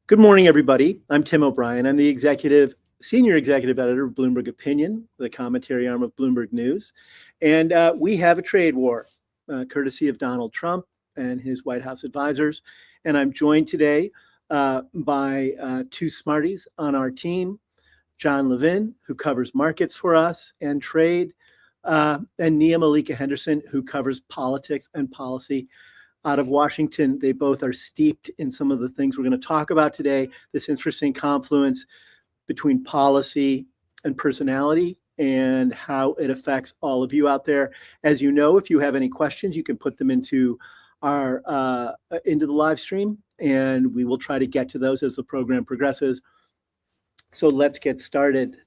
Good morning, everybody. I'm Tim O'Brien. I'm the senior executive editor of Bloomberg Opinion, the commentary arm of Bloomberg News. And we have a trade war, courtesy of Donald Trump and his White House advisors. And I'm joined today by two smarties on our team, John Levin, who covers markets for us and trade, and Nia Malika Henderson, who covers politics and policy out of Washington. They both are steeped in some of the things we're going to talk about today, this interesting confluence between policy and personality and how it affects all of you out there. As you know, if you have any questions, you can put them into the live stream, and we will try to get to those as the program progresses. So let's get started.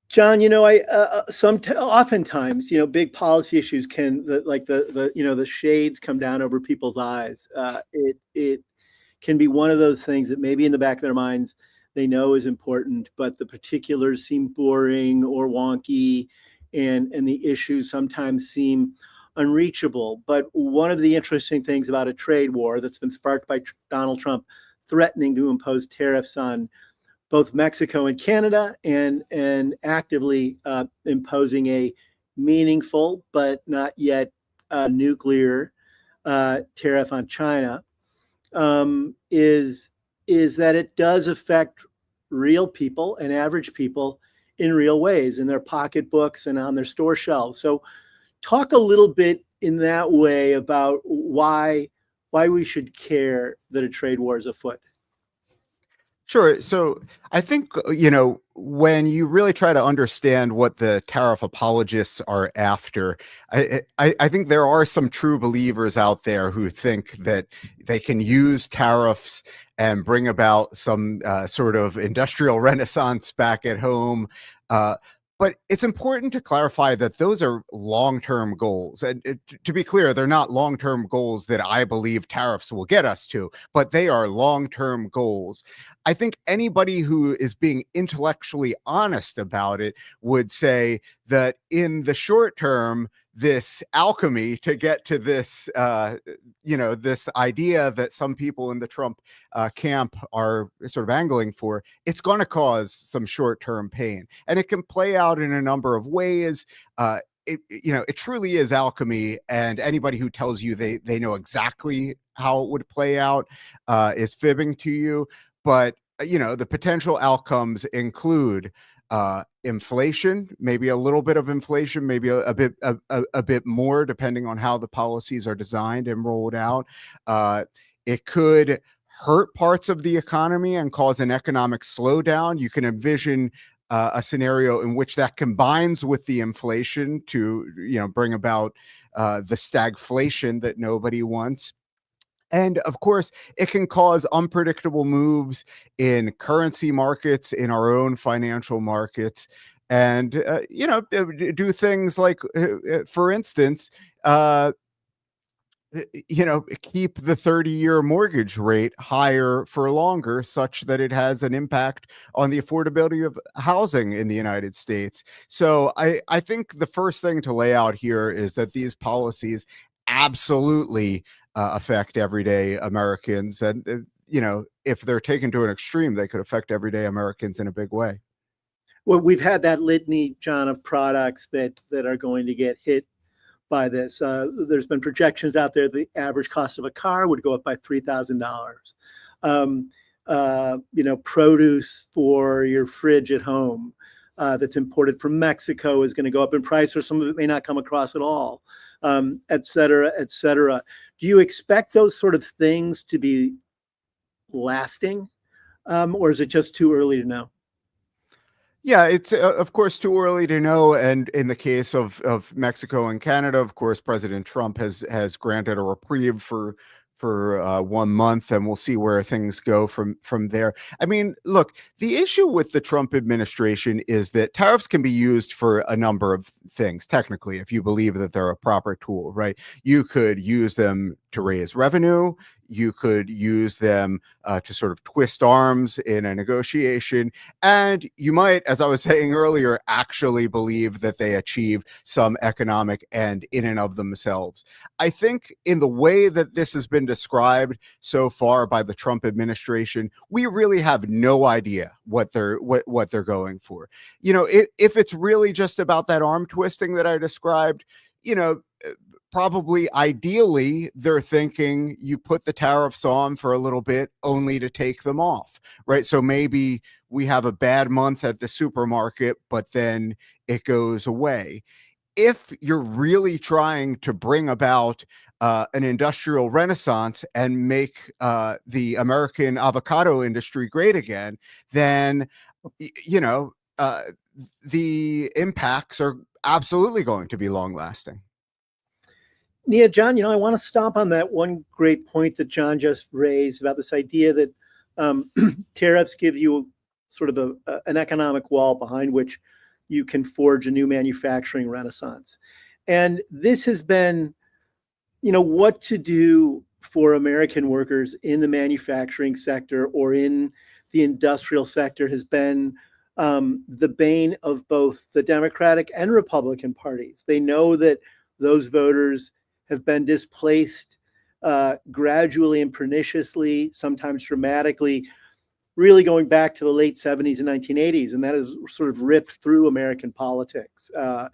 John, oftentimes, big policy issues the shades come down over people's eyes. It can be one of those things that maybe in the back of their minds they know is important, but the particulars seem boring or wonky, and the issues sometimes seem unreachable. But one of the interesting things about a trade war that's been sparked by Donald Trump threatening to impose tariffs on both Mexico and Canada, and actively imposing a meaningful but not yet nuclear tariff on China, is that it does affect real people and average people in real ways, in their pocketbooks and on their store shelves. So talk a little bit in that way about why we should care that a trade war is afoot. Sure. So I think, when you really try to understand what the tariff apologists are after, I think there are some true believers out there who think that they can use tariffs and bring about some sort of industrial renaissance back at home. But it's important to clarify that those are long-term goals. And to be clear, they're not long-term goals that I believe tariffs will get us to, but they are long-term goals. I think anybody who is being intellectually honest about it would say that in the short term, this alchemy to get to this, this idea that some people in the Trump camp are sort of angling for, it's going to cause some short-term pain. And it can play out in a number of ways. It truly is alchemy, and anybody who tells you they know exactly how it would play out is fibbing to you. But, the potential outcomes include inflation, maybe a little bit of inflation, maybe a bit more, depending on how the policies are designed and rolled out. It could hurt parts of the economy and cause an economic slowdown. You can envision a scenario in which that combines with the inflation to, bring about the stagflation that nobody wants. And of course, it can cause unpredictable moves in currency markets, in our own financial markets, and, do things like, for instance, keep the 30-year mortgage rate higher for longer, such that it has an impact on the affordability of housing in the United States. So I think the first thing to lay out here is that these policies absolutely affect everyday Americans. And, if they're taken to an extreme, they could affect everyday Americans in a big way. Well, we've had that litany, John, of products that are going to get hit by this. There's been projections out there the average cost of a car would go up by $3,000. Produce for your fridge at home that's imported from Mexico is going to go up in price, or some of it may not come across at all, et cetera, et cetera. Do you expect those sort of things to be lasting, or is it just too early to know? Yeah, it's of course too early to know. And in the case of Mexico and Canada, of course, President Trump has granted a reprieve for 1 month, and we'll see where things go from there. I mean, look, the issue with the Trump administration is that tariffs can be used for a number of things. Technically, if you believe that they're a proper tool, right? You could use them to raise revenue. you could use them to sort of twist arms in a negotiation. And you might, as I was saying earlier, actually believe that they achieve some economic end in and of themselves. I think in the way that this has been described so far by the Trump administration, we really have no idea what they're going for. If it's really just about that arm twisting that I described, probably ideally they're thinking you put the tariffs on for a little bit only to take them off, right? So maybe we have a bad month at the supermarket, but then it goes away. If you're really trying to bring about an industrial renaissance and make the American avocado industry great again, then the impacts are absolutely going to be long lasting. Yeah, John, I want to stomp on that one great point that John just raised about this idea that tariffs give you sort of an economic wall behind which you can forge a new manufacturing renaissance. And this has been, what to do for American workers in the manufacturing sector or in the industrial sector has been the bane of both the Democratic and Republican parties. They know that those voters have been displaced gradually and perniciously, sometimes dramatically, really going back to the late 70s and 1980s. And that has sort of ripped through American politics, all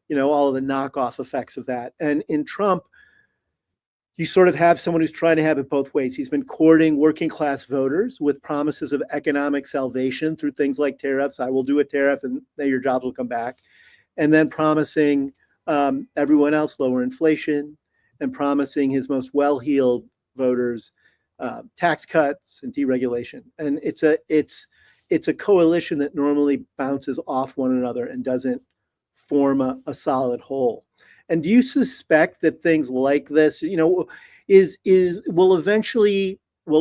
of the knockoff effects of that. And in Trump, you sort of have someone who's trying to have it both ways. He's been courting working class voters with promises of economic salvation through things like tariffs. I will do a tariff and then your jobs will come back. And then promising everyone else lower inflation, and promising his most well-heeled voters tax cuts and deregulation. And it's a coalition that normally bounces off one another and doesn't form a solid whole. And do you suspect that things like this, will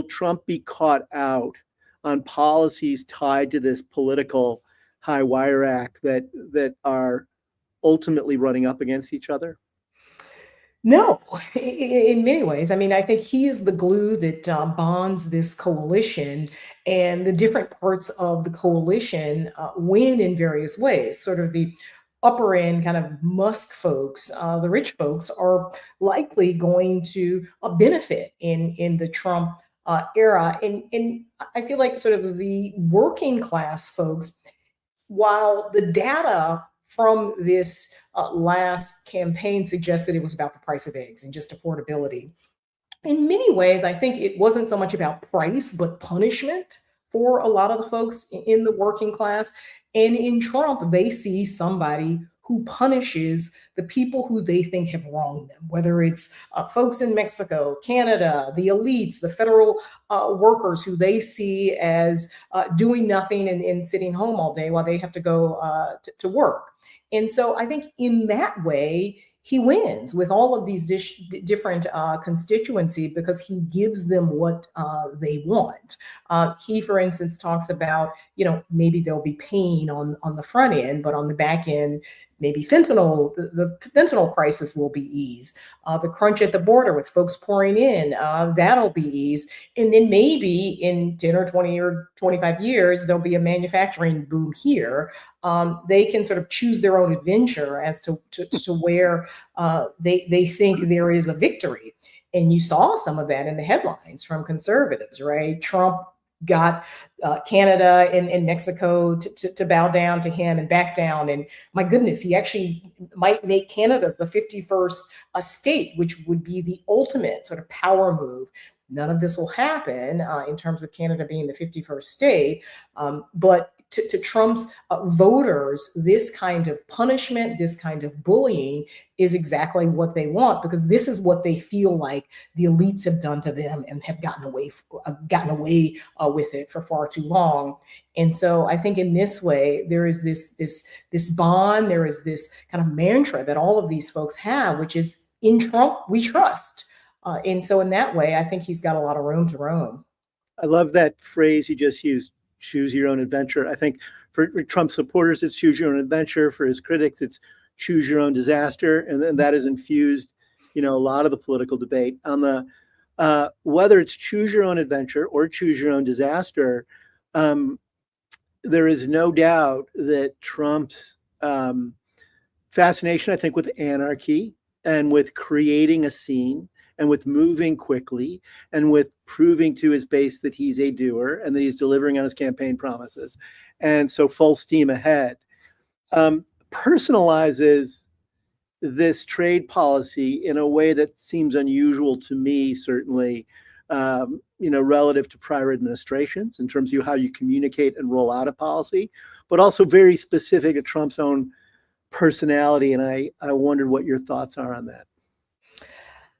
Trump be caught out on policies tied to this political high wire act that are ultimately running up against each other? No, in many ways. I mean, I think he is the glue that bonds this coalition, and the different parts of the coalition win in various ways. Sort of the upper end kind of Musk folks, the rich folks, are likely going to benefit in the Trump era, and I feel like sort of the working class folks, while the data from this last campaign suggested it was about the price of eggs and just affordability, in many ways, I think it wasn't so much about price, but punishment for a lot of the folks in the working class. And in Trump, they see somebody who punishes the people who they think have wronged them, whether it's folks in Mexico, Canada, the elites, the federal workers who they see as doing nothing and sitting home all day while they have to go to work. And so I think in that way, he wins with all of these different constituency because he gives them what they want. He, for instance, talks about, maybe there'll be pain on the front end, but on the back end, maybe the fentanyl crisis will be eased. The crunch at the border with folks pouring in, that'll be eased. And then maybe in 10 or 20 or 25 years, there'll be a manufacturing boom here. They can sort of choose their own adventure as to where they think there is a victory. And you saw some of that in the headlines from conservatives, right? Trump got Canada and Mexico to bow down to him and back down. And my goodness, he actually might make Canada the 51st state, which would be the ultimate sort of power move. None of this will happen in terms of Canada being the 51st state. But to Trump's voters, this kind of punishment, this kind of bullying is exactly what they want, because this is what they feel like the elites have done to them and have gotten away with it for far too long. And so I think in this way, there is this bond, there is this kind of mantra that all of these folks have, which is, in Trump, we trust. And so in that way, I think he's got a lot of room to roam. I love that phrase you just used, choose your own adventure. I think for Trump supporters, it's choose your own adventure. For his critics, it's choose your own disaster. And then that has infused, a lot of the political debate. On whether it's choose your own adventure or choose your own disaster, um, there is no doubt that Trump's fascination, I think, with anarchy and with creating a scene and with moving quickly and with proving to his base that he's a doer and that he's delivering on his campaign promises. And so full steam ahead. Personalizes this trade policy in a way that seems unusual to me, certainly, relative to prior administrations in terms of how you communicate and roll out a policy, but also very specific to Trump's own personality. And I wondered what your thoughts are on that.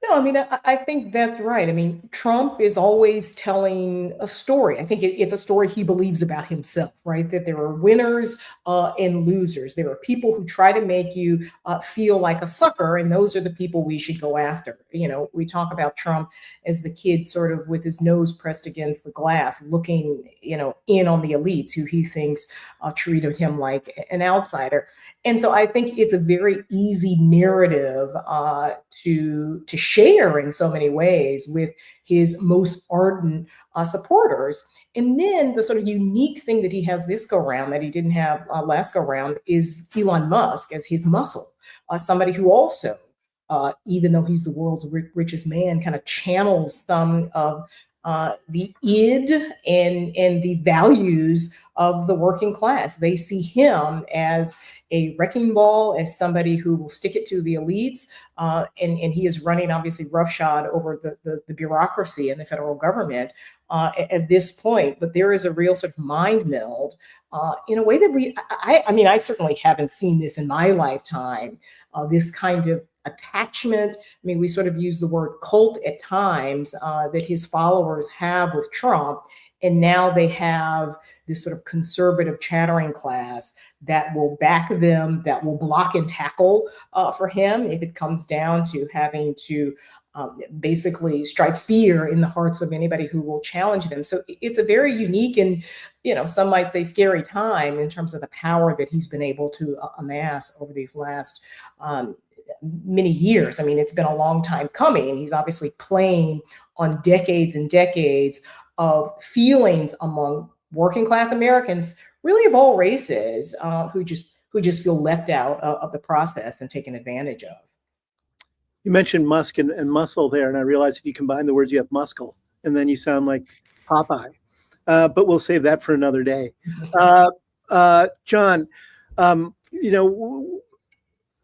No, I mean, I think that's right. I mean, Trump is always telling a story. I think it's a story he believes about himself, right? That there are winners and losers. There are people who try to make you feel like a sucker, and those are the people we should go after. You know, we talk about Trump as the kid sort of with his nose pressed against the glass, looking, in on the elites who he thinks treated him like an outsider. And so I think it's a very easy narrative to share in so many ways with his most ardent supporters. And then the sort of unique thing that he has this go round that he didn't have last go round is Elon Musk as his muscle, somebody who also, even though he's the world's richest man, kind of channels some of the id and the values of the working class. They see him as a wrecking ball, as somebody who will stick it to the elites. And he is running obviously roughshod over the bureaucracy and the federal government at this point. But there is a real sort of mind meld in a way that I mean, I certainly haven't seen this in my lifetime, this kind of attachment. I mean, we sort of use the word cult at times that his followers have with Trump. And now they have this sort of conservative chattering class that will back them, that will block and tackle for him if it comes down to having to basically strike fear in the hearts of anybody who will challenge them. So it's a very unique and, some might say scary time in terms of the power that he's been able to amass over these last many years. I mean, it's been a long time coming. He's obviously playing on decades and decades of feelings among working class Americans, really of all races, who just feel left out of the process and taken advantage of. You mentioned Musk and muscle there, and I realized if you combine the words, you have muscle, and then you sound like Popeye. But we'll save that for another day. John,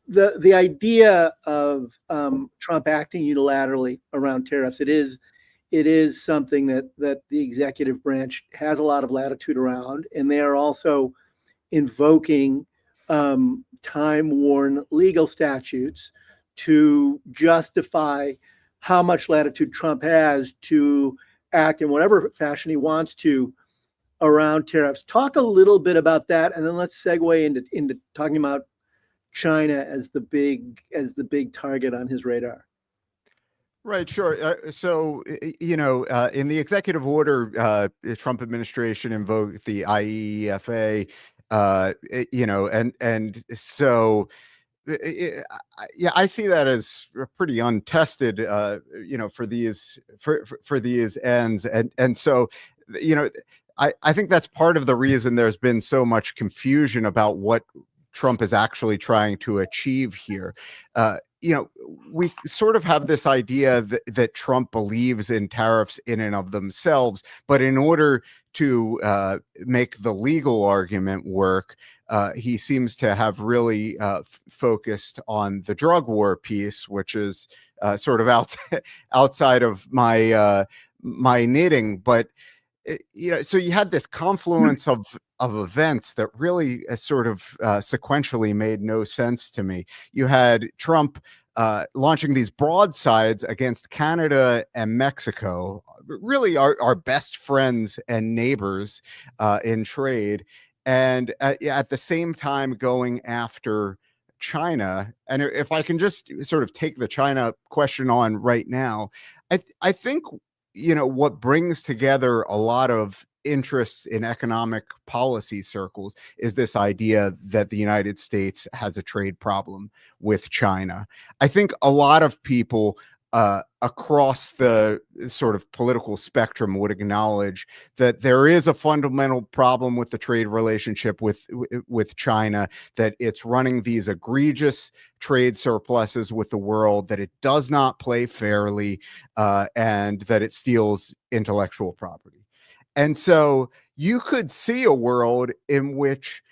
the idea of Trump acting unilaterally around tariffs, it is something that the executive branch has a lot of latitude around, and they are also invoking time-worn legal statutes to justify how much latitude Trump has to act in whatever fashion he wants to around tariffs. Talk a little bit about that, and then let's segue into talking about China as the big target on his radar. Right, sure. In the executive order, the Trump administration invoked the IEEFA, and so yeah, I see that as pretty untested, for these ends, and so, I think that's part of the reason there's been so much confusion about what Trump is actually trying to achieve here. We sort of have this idea that Trump believes in tariffs in and of themselves, but in order to make the legal argument work, he seems to have really focused on the drug war piece, which is sort of outside of my knitting. But so you had this confluence of events that really sort of sequentially made no sense to me. You had Trump launching these broadsides against Canada and Mexico, really our best friends and neighbors in trade, and at the same time going after China. And if I can just sort of take the China question on right now, I think what brings together a lot of interests in economic policy circles is this idea that the United States has a trade problem with China. I think a lot of people across the sort of political spectrum would acknowledge that there is a fundamental problem with the trade relationship with China, that it's running these egregious trade surpluses with the world, that it does not play fairly, and that it steals intellectual property. And so you could see a world in which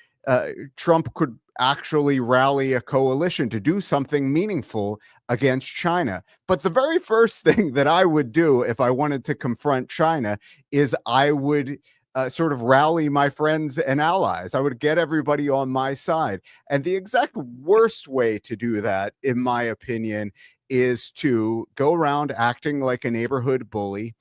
Trump could actually rally a coalition to do something meaningful against China. But the very first thing that I would do if I wanted to confront China is I would sort of rally my friends and allies. I would get everybody on my side. And the exact worst way to do that, in my opinion, is to go around acting like a neighborhood bully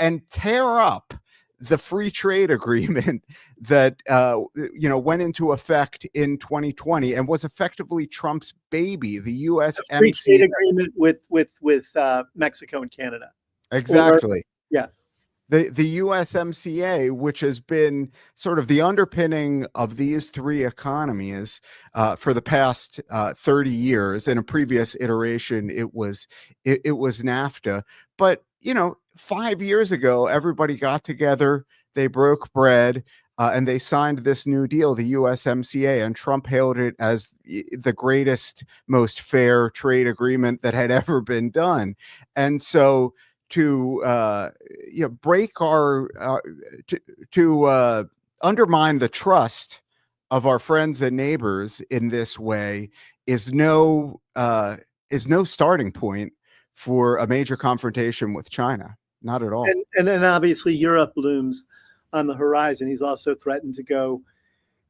and tear up the free trade agreement that went into effect in 2020 and was effectively Trump's baby, the A free trade USMCA. agreement with Mexico and Canada. Exactly. Yeah. The USMCA, which has been sort of the underpinning of these three economies for the past 30 years. In a previous iteration, it was NAFTA. But 5 years ago, everybody got together, they broke bread, and they signed this new deal, the USMCA, and Trump hailed it as the greatest, most fair trade agreement that had ever been done. And so to break our to undermine the trust of our friends and neighbors in this way is no starting point for a major confrontation with China. Not at all. And then obviously Europe looms on the horizon. He's also threatened to go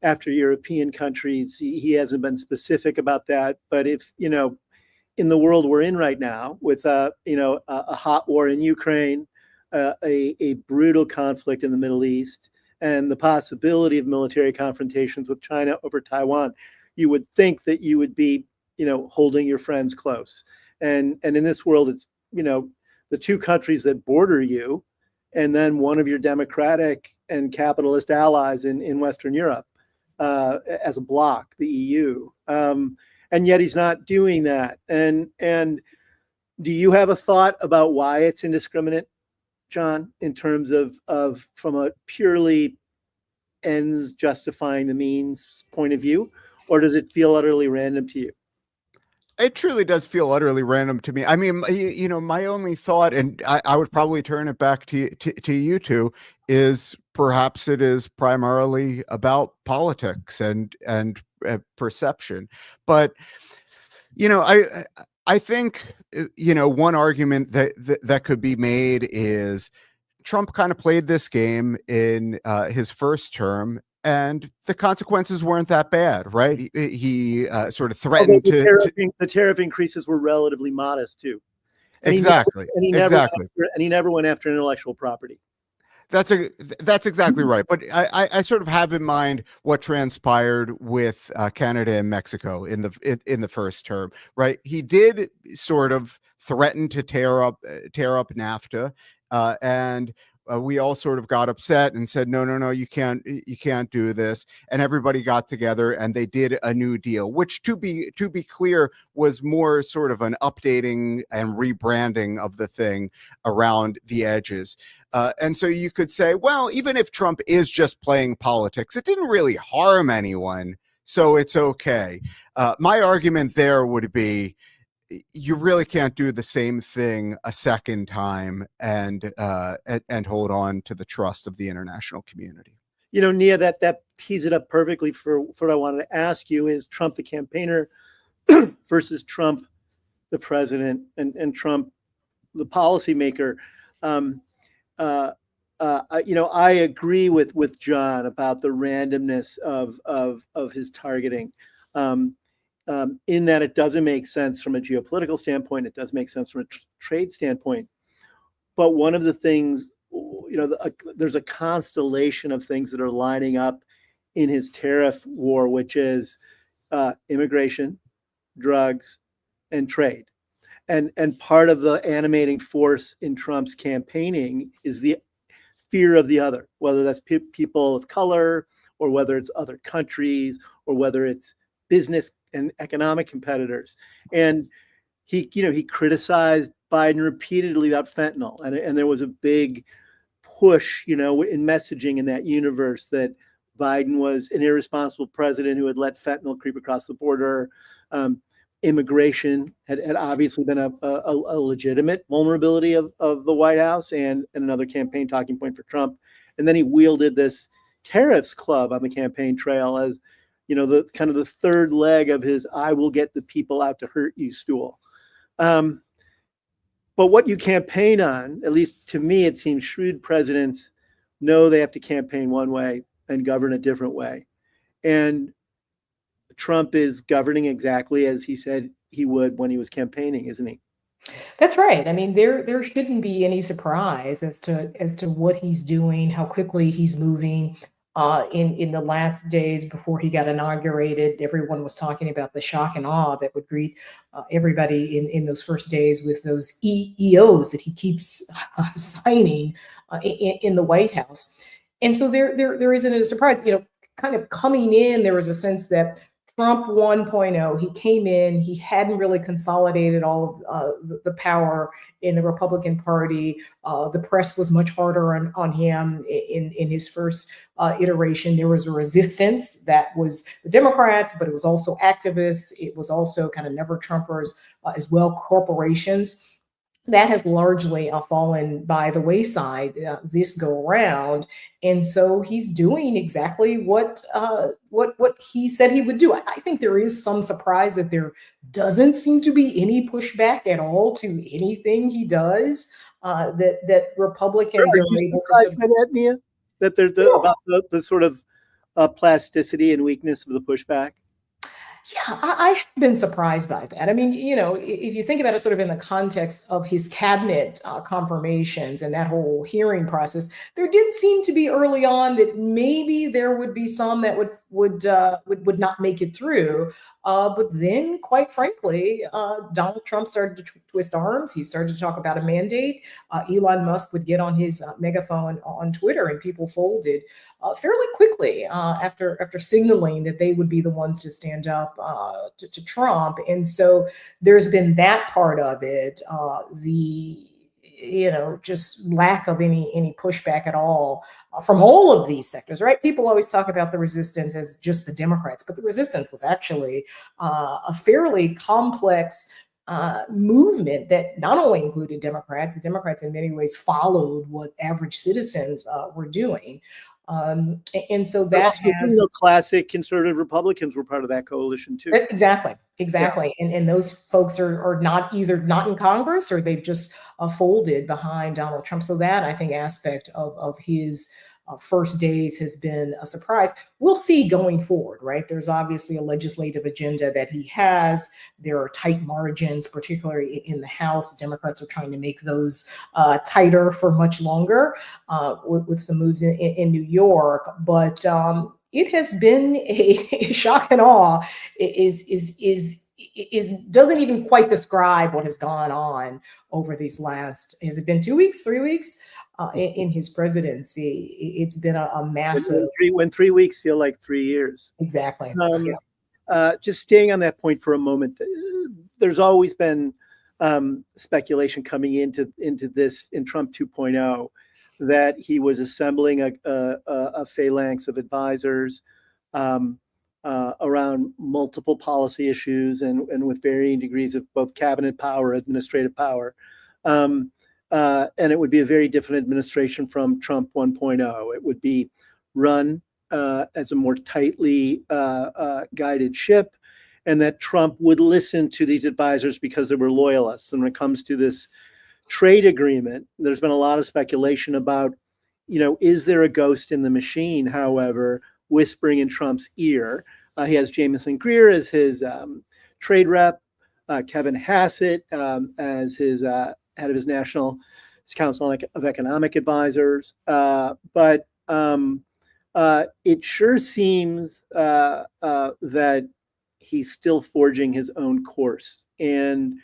after European countries. He hasn't been specific about that, but if in the world we're in right now, with a hot war in Ukraine, a brutal conflict in the Middle East, and the possibility of military confrontations with China over Taiwan, you would think that you would be holding your friends close. And in this world, it's the two countries that border you, and then one of your democratic and capitalist allies in Western Europe as a bloc, the EU. And yet he's not doing that. And do you have a thought about why it's indiscriminate, John, in terms of from a purely ends justifying the means point of view, or does it feel utterly random to you? It truly does feel utterly random to me. I mean, my only thought, and I would probably turn it back to you two, is perhaps it is primarily about politics and perception. But I think one argument that could be made is Trump kind of played this game in his first term, and the consequences weren't that bad, right? He sort of threatened the tariff increases were relatively modest too. And exactly. He never went after intellectual property. That's exactly right. But I sort of have in mind what transpired with Canada and Mexico in the first term, right? He did sort of threaten to tear up NAFTA, and we all sort of got upset and said, no, you can't do this. And everybody got together and they did a new deal, which to be clear was more sort of an updating and rebranding of the thing around the edges. And so you could say, well, even if Trump is just playing politics, it didn't really harm anyone, so it's okay. My argument there would be, you really can't do the same thing a second time and hold on to the trust of the international community. Nia, that tees it up perfectly for what I wanted to ask you: is Trump the campaigner versus Trump the president, and Trump the policymaker? I agree with John about the randomness of his targeting. In that it doesn't make sense from a geopolitical standpoint, it does make sense from a trade standpoint. But one of the things, there's a constellation of things that are lining up in his tariff war, which is immigration, drugs, and trade. And part of the animating force in Trump's campaigning is the fear of the other, whether that's people of color, or whether it's other countries, or whether it's business and economic competitors. And he criticized Biden repeatedly about fentanyl, and there was a big push, in messaging in that universe that Biden was an irresponsible president who had let fentanyl creep across the border. Immigration had obviously been a legitimate vulnerability of the White House and another campaign talking point for Trump. And then he wielded this tariffs club on the campaign trail as, the kind of the third leg of his "I will get the people out to hurt you" stool. But what you campaign on, at least to me, it seems shrewd presidents know they have to campaign one way and govern a different way. And Trump is governing exactly as he said he would when he was campaigning, isn't he? That's right. I mean, there shouldn't be any surprise as to what he's doing, how quickly he's moving. In the last days before he got inaugurated, everyone was talking about the shock and awe that would greet everybody in those first days with those EOs that he keeps signing in the White House. And so there isn't a surprise. Kind of coming in, there was a sense that Trump 1.0, he came in, he hadn't really consolidated all of the power in the Republican Party. The press was much harder on him in his first iteration. There was a resistance that was the Democrats, but it was also activists. It was also kind of never Trumpers as well, corporations. That has largely fallen by the wayside this go around, and so he's doing exactly what he said he would do. I think there is some surprise that there doesn't seem to be any pushback at all to anything he does. That Republicans Are are you able to surprised by that, Nia? That there's about the sort of plasticity and weakness of the pushback? Yeah, I've been surprised by that. I mean, if you think about it sort of in the context of his cabinet confirmations and that whole hearing process, there did seem to be early on that maybe there would be some that would not make it through. But then, quite frankly, Donald Trump started to twist arms. He started to talk about a mandate. Elon Musk would get on his megaphone on Twitter, and people folded fairly quickly after signaling that they would be the ones to stand up to Trump. And so there's been that part of it. The just lack of any pushback at all from all of these sectors, right? People always talk about the resistance as just the Democrats, but the resistance was actually a fairly complex movement that not only included Democrats, the Democrats in many ways followed what average citizens were doing. And so But that also, has classic conservative Republicans were part of that coalition too. exactly. Yeah. And those folks are not either not in Congress or they've just folded behind Donald Trump. So that I think aspect of his first days has been a surprise. We'll see going forward, right? There's obviously a legislative agenda that he has. There are tight margins, particularly in the House. Democrats are trying to make those tighter for much longer with some moves in New York. But it has been a shock and awe. Is doesn't even quite describe what has gone on over these last. Has it been 2 weeks, 3 weeks? In his presidency, it's been a massive. When 3 weeks feel like 3 years. Exactly. Just staying on that point for a moment, there's always been speculation coming into this in Trump 2.0 that he was assembling a phalanx of advisors around multiple policy issues and with varying degrees of both cabinet power, administrative power. And it would be a very different administration from Trump 1.0. It would be run as a more tightly guided ship, and that Trump would listen to these advisors because they were loyalists. And when it comes to this trade agreement, there's been a lot of speculation about, is there a ghost in the machine, however, whispering in Trump's ear? He has Jameson Greer as his trade rep, Kevin Hassett as his head of his National Council of Economic Advisors. But it sure seems that he's still forging his own course. And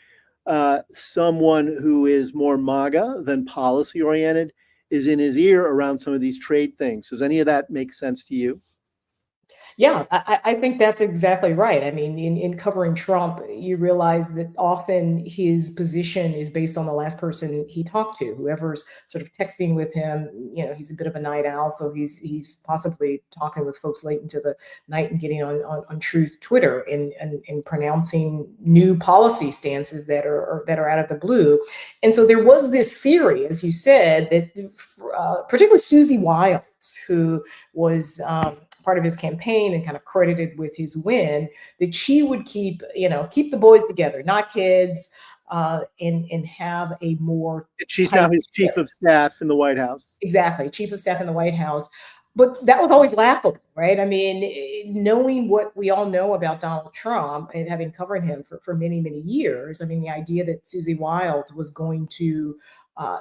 someone who is more MAGA than policy oriented is in his ear around some of these trade things. Does any of that make sense to you? Yeah, I think that's exactly right. I mean, in covering Trump, you realize that often his position is based on the last person he talked to, whoever's sort of texting with him. He's a bit of a night owl, so he's possibly talking with folks late into the night and getting on Truth Twitter and pronouncing new policy stances that are out of the blue. And so there was this theory, as you said, that particularly Susie Wiles, who was part of his campaign and kind of credited with his win, that she would keep the boys together, not kids, and have a more She's now tight his chief of staff in the White House. exactly chief of staff in the White House. But that was always laughable, right? I mean, knowing what we all know about Donald Trump and having covered him for many, many years, I mean, the idea that Susie Wild was going to uh,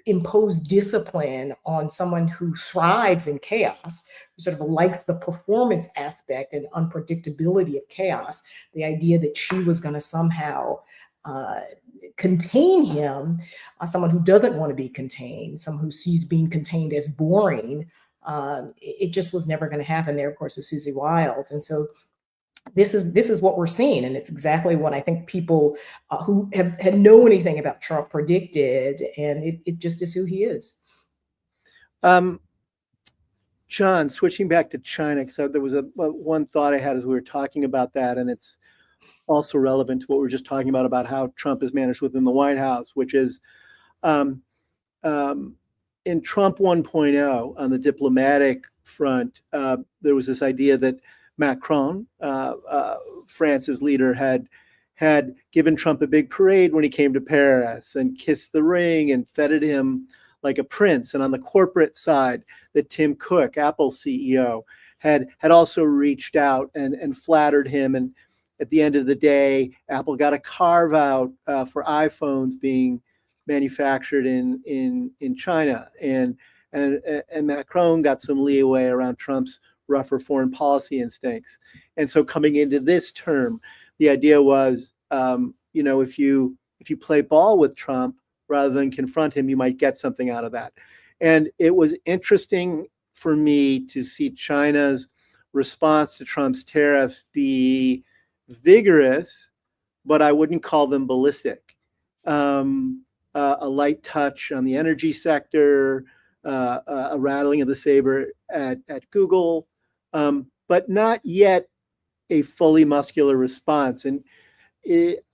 impose discipline on someone who thrives in chaos, who sort of likes the performance aspect and unpredictability of chaos, the idea that she was going to somehow uh, contain him, someone who doesn't want to be contained, someone who sees being contained as boring. It just was never going to happen. There, of course, is Susie Wild, and so this is what we're seeing, and it's exactly what I think people who had know anything about Trump predicted, and it just is who he is. John, switching back to China, because there was one thought I had as we were talking about that, and it's also relevant to what we were just talking about how Trump is managed within the White House, which is um, in Trump 1.0 on the diplomatic front, there was this idea that Macron, France's leader, had given Trump a big parade when he came to Paris and kissed the ring and feted him like a prince. And on the corporate side, that Tim Cook, Apple's CEO, had also reached out and flattered him. And at the end of the day, Apple got a carve out for iPhones being manufactured in China, and Macron got some leeway around Trump's rougher foreign policy instincts. And so coming into this term, the idea was, if you play ball with Trump rather than confront him, you might get something out of that. And it was interesting for me to see China's response to Trump's tariffs be vigorous, but I wouldn't call them ballistic. A light touch on the energy sector, a rattling of the saber at Google, but not yet a fully muscular response. And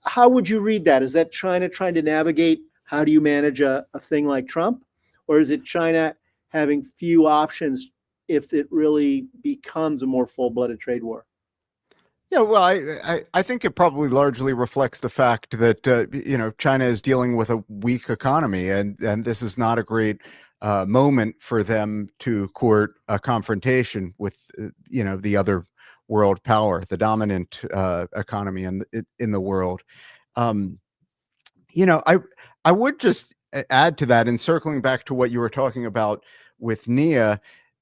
how would you read that? Is that China trying to navigate how do you manage a thing like Trump? Or is it China having few options if it really becomes a more full-blooded trade war? Yeah, well, I think it probably largely reflects the fact that China is dealing with a weak economy, and this is not a great moment for them to court a confrontation with the other world power, the dominant economy in the world. I would just add to that, and circling back to what you were talking about with Nia,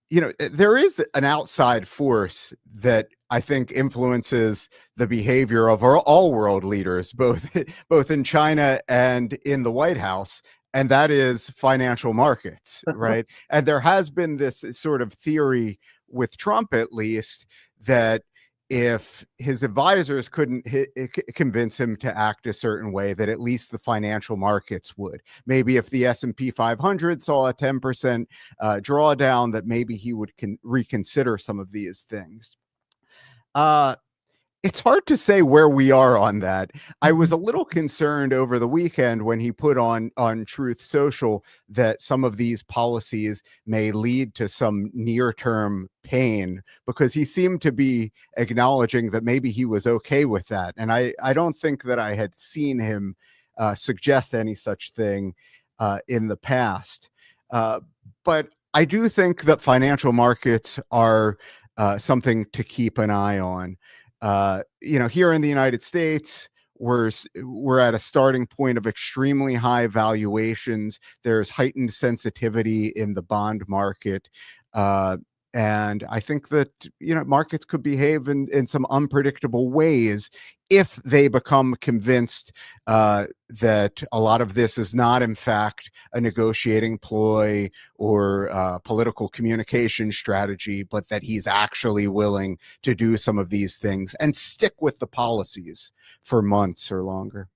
there is an outside force that I think influences the behavior of all world leaders, both in China and in the White House, and that is financial markets, right? And there has been this sort of theory with Trump, at least, that if his advisors couldn't convince him to act a certain way, that at least the financial markets would. Maybe if the S&P 500 saw a 10% drawdown, that maybe he would reconsider some of these things. It's hard to say where we are on that. I was a little concerned over the weekend when he put on Truth Social that some of these policies may lead to some near-term pain, because he seemed to be acknowledging that maybe he was okay with that. And I don't think that I had seen him suggest any such thing in the past. But I do think that financial markets are something to keep an eye on. Here in the United States, we're at a starting point of extremely high valuations. There's heightened sensitivity in the bond market. And I think that, markets could behave in some unpredictable ways if they become convinced that a lot of this is not, in fact, a negotiating ploy or political communication strategy, but that he's actually willing to do some of these things and stick with the policies for months or longer.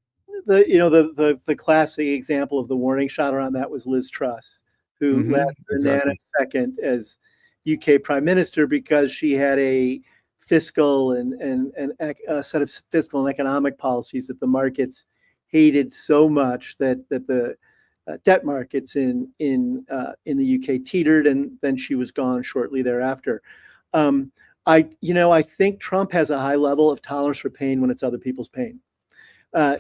The classic example of the warning shot around that was Liz Truss, who lasted a nanosecond as UK Prime Minister because she had a fiscal and a set of fiscal and economic policies that the markets hated so much that the debt markets in the UK teetered, and then she was gone shortly thereafter. I think Trump has a high level of tolerance for pain when it's other people's pain.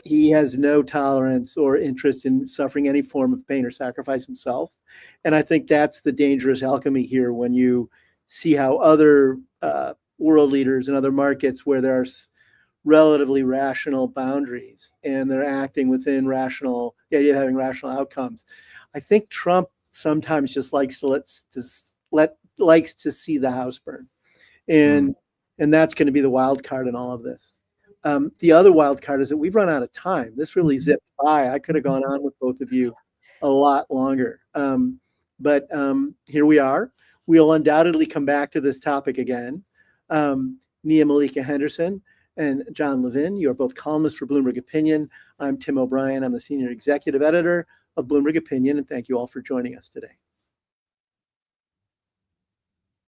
He has no tolerance or interest in suffering any form of pain or sacrifice himself. And I think that's the dangerous alchemy here when you see how other world leaders and other markets where there are relatively rational boundaries and they're acting within the idea of having rational outcomes. I think Trump sometimes just likes to see the house burn. And that's going to be the wild card in all of this. The other wild card is that we've run out of time. This really zipped by. I could have gone on with both of you a lot longer. But here we are. We'll undoubtedly come back to this topic again. Nia Malika Henderson and John Levin, you are both columnists for Bloomberg Opinion. I'm Tim O'Brien. I'm the senior executive editor of Bloomberg Opinion, and thank you all for joining us today.